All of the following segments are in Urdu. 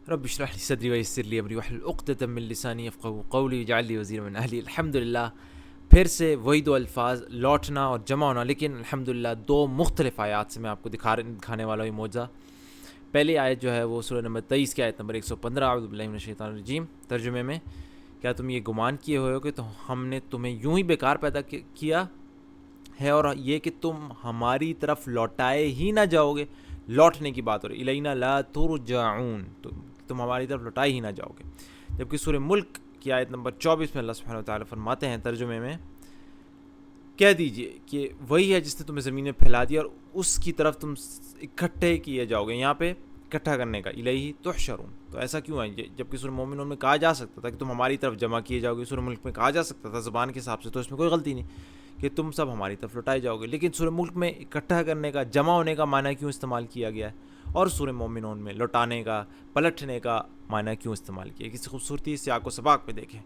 رب اشرح لي صدري ويسر لي امری واحلل عقدۃ من لسانی یفقهوا قولی واجعل لي وزیرا من اہلی. الحمدللہ پھر سے وہی دو الفاظ لوٹنا اور جمع ہونا, لیکن الحمدللہ دو مختلف آیات سے میں آپ کو دکھانے والا ہوں یہ معجزہ. پہلی آیت جو ہے وہ سورہ نمبر 23 کی آیت نمبر 115, اعوذ باللہ من الشیطان الرجیم. ترجمے میں, کیا تم یہ گمان کیے ہوئے ہو کہ ہم نے تمہیں یوں ہی بیکار پیدا کیا ہے اور یہ کہ تم ہماری طرف لوٹائے ہی نہ جاؤ گے. لوٹنے کی بات ہو رہی, الینا لا ترجعون, تم ہماری طرف لوٹائے ہی نہ جاؤ گے. جبکہ سورہ ملک کی آیت نمبر 24 میں اللہ سبحانہ وتعالی فرماتے ہیں ترجمے میں, کہہ دیجئے کہ وہی ہے جس نے تمہیں زمین میں پھیلا دیا اور اس کی طرف تم اکٹھے کیے جاؤ گے. یہاں پہ اکٹھا کرنے کا, الیہ تحشرون, تو ایسا کیوں ہے؟ جبکہ سورہ مومنون میں کہا جا سکتا تھا کہ تم ہماری طرف جمع کیے جاؤ گے, سورہ ملک میں کہا جا سکتا تھا زبان کے حساب سے, تو اس میں کوئی غلطی نہیں کہ تم سب ہماری طرف لوٹائے جاؤ گے. لیکن سورہ ملک میں اکٹھا کرنے کا, جمع ہونے کا معنی کیوں استعمال کیا گیا ہے, اور سورہ مومنون میں لوٹانے کا, پلٹنے کا معنی کیوں استعمال کیا؟ کسی خوبصورتی سیاق و سباق پہ دیکھیں.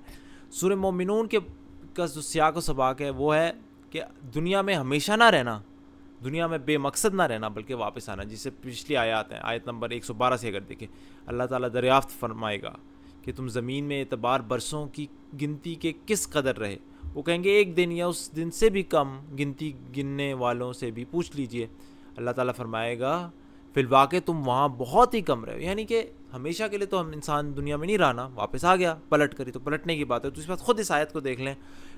سورہ مومنون کا جو سیاق و سباق ہے وہ ہے کہ دنیا میں ہمیشہ نہ رہنا, دنیا میں بے مقصد نہ رہنا, بلکہ واپس آنا. جس سے پچھلی آیات ہیں, آیت نمبر 112 سے اگر دیکھیں, اللہ تعالیٰ دریافت فرمائے گا کہ تم زمین میں اعتبار برسوں کی گنتی کے کس قدر رہے. وہ کہیں گے ایک دن یا اس دن سے بھی کم, گنتی گننے والوں سے بھی پوچھ لیجئے. اللہ تعالیٰ فرمائے گا فی الواقع تم وہاں بہت ہی کم رہے. یعنی کہ ہمیشہ کے لیے تو ہم انسان دنیا میں نہیں رہنا, واپس آ گیا پلٹ کری, تو پلٹنے کی بات ہے. تو اس بات خود اس آیت کو دیکھ لیں,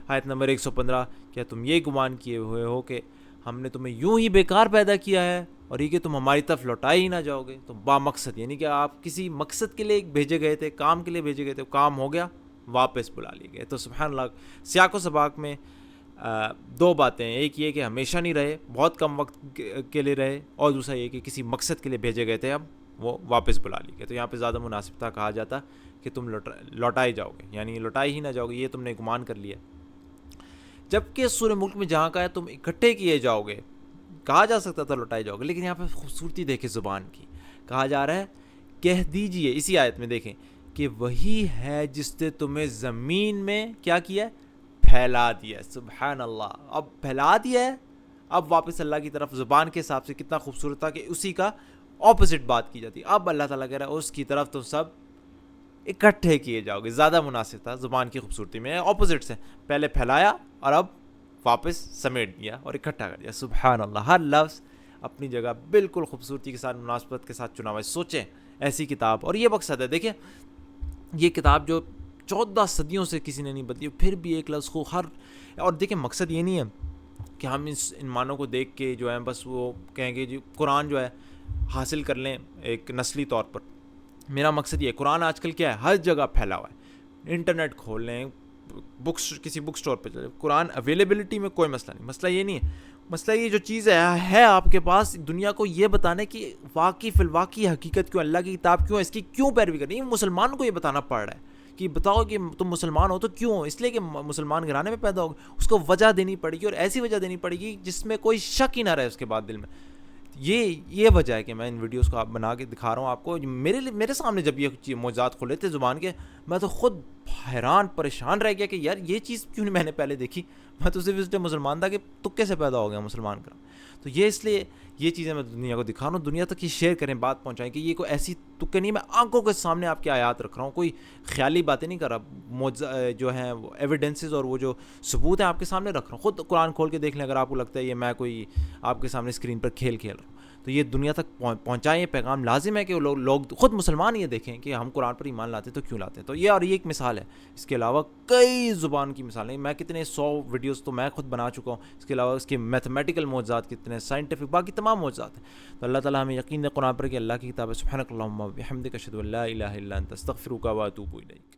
آیت نمبر 115, کیا تم یہ گمان کیے ہوئے ہو کہ ہم نے تمہیں یوں ہی بیکار پیدا کیا ہے اور یہ کہ تم ہماری طرف لوٹائے ہی نہ جاؤ گے. تو با مقصد, یعنی کہ آپ کسی مقصد کے لیے بھیجے گئے تھے, کام کے لیے بھیجے گئے تھے, کام ہو گیا, واپس بلا لیے گئے. تو سبحان اللہ, سیاق و سباق میں دو باتیں ہیں, ایک یہ کہ ہمیشہ نہیں رہے, بہت کم وقت کے لیے رہے, اور دوسرا یہ کہ کسی مقصد کے لیے بھیجے گئے تھے, اب وہ واپس بلا لیے گئے. تو یہاں پہ زیادہ مناسب تھا کہا جاتا کہ تم لوٹائے جاؤ گے, یعنی لوٹائے ہی نہ جاؤ گے, یہ تم نے گمان کر لیا. جبکہ سورہ ملک میں جہاں کہا ہے تم اکٹھے کیے جاؤ گے, کہا جا سکتا تھا لوٹائے جاؤ گے, لیکن یہاں پہ خوبصورتی دیکھیں زبان کی, کہا جا رہا ہے کہہ دیجئے. اسی آیت میں دیکھیں کہ وہی ہے جس نے تمہیں زمین میں کیا کیا ہے, پھیلا دیا ہے. سبحان اللہ, اب پھیلا دیا ہے, اب واپس اللہ کی طرف. زبان کے حساب سے کتنا خوبصورت تھا کہ اسی کا اپوزٹ بات کی جاتی. اب اللہ تعالیٰ کہہ رہا ہے اس کی طرف تم سب اکٹھے کیے جاؤ گے. زیادہ مناسب تھا زبان کی خوبصورتی میں, اپوزٹ سے, پہلے پھیلایا اور اب واپس سمیٹ دیا اور اکٹھا کر دیا. سبحان اللہ, ہر لفظ اپنی جگہ بالکل خوبصورتی کے ساتھ, مناسبت کے ساتھ چنا ہوا ہے. سوچیں ایسی کتاب, اور یہ مقصد ہے. دیکھیں یہ کتاب جو 14 صدیوں سے کسی نے نہیں بدلی, پھر بھی ایک لفظ کو ہر, اور دیکھیں مقصد یہ نہیں ہے کہ ہم ان معنوں کو دیکھ کے جو ہے بس وہ کہیں گے جی قرآن جو ہے حاصل کر لیں ایک نسلی طور پر. میرا مقصد یہ ہے, قرآن آج کل کیا ہے, ہر جگہ پھیلا ہوا ہے. انٹرنیٹ کھول لیں, بکس کسی بک سٹور پہ چلے, قرآن اویلیبلٹی میں کوئی مسئلہ نہیں. مسئلہ یہ نہیں ہے, مسئلہ یہ جو چیز ہے آپ کے پاس, دنیا کو یہ بتانے کہ واقعی فی الواقعی حقیقت کیوں, اللہ کی کتاب کیوں, اس کی کیوں پیروی کرنی. مسلمان کو یہ بتانا پڑ رہا ہے کہ بتاؤ کہ تم مسلمان ہو تو کیوں, اس لیے کہ مسلمان گھرانے میں پیدا ہو, اس کو وجہ دینی پڑے گی, اور ایسی وجہ دینی پڑے گی جس میں کوئی شک ہی نہ رہے اس کے بعد دل میں. یہ وجہ ہے کہ میں ان ویڈیوز کو بنا کے دکھا رہا ہوں آپ کو. میرے سامنے جب یہ معجزات کھلے تھے زبان کے, میں تو خود حیران پریشان رہ گیا کہ یار یہ چیز کیوں نہیں میں نے پہلے دیکھی. میں تو صرف اس لیے مسلمان تھا کہ تکے سے پیدا ہو گیا مسلمان کا. تو یہ اس لیے یہ چیزیں میں دنیا کو دکھا رہا ہوں, دنیا تک یہ شیئر کریں, بات پہنچائیں کہ یہ کوئی ایسی تکے نہیں, میں آنکھوں کے سامنے آپ کے آیات رکھ رہا ہوں, کوئی خیالی باتیں نہیں کر رہا. جو ہیں وہ ایویڈنسز اور وہ جو ثبوت ہیں آپ کے سامنے رکھ رہا ہوں. خود قرآن کھول کے دیکھ لیں اگر آپ کو لگتا ہے یہ میں کوئی آپ کے سامنے اسکرین پر کھیل رہا ہوں, تو یہ دنیا تک پہنچائیں. یہ پیغام لازم ہے کہ لوگ خود مسلمان یہ دیکھیں کہ ہم قرآن پر ایمان لاتے تو کیوں لاتے ہیں. تو یہ ایک مثال ہے, اس کے علاوہ کئی زبان کی مثالیں, میں کتنے 100 ویڈیوز تو میں خود بنا چکا ہوں. اس کے علاوہ اس کے میتھمیٹیکل معجزات کتنے, سائنٹیفک, باقی تمام معجزات ہیں. تو اللہ تعالیٰ ہمیں یقین ہے قرآن پر کہ اللہ کی کتاب ہے. سبحانک اللہم و بحمدک اشہد ان لا الہ الا انت استغفرک و اتوب الیک.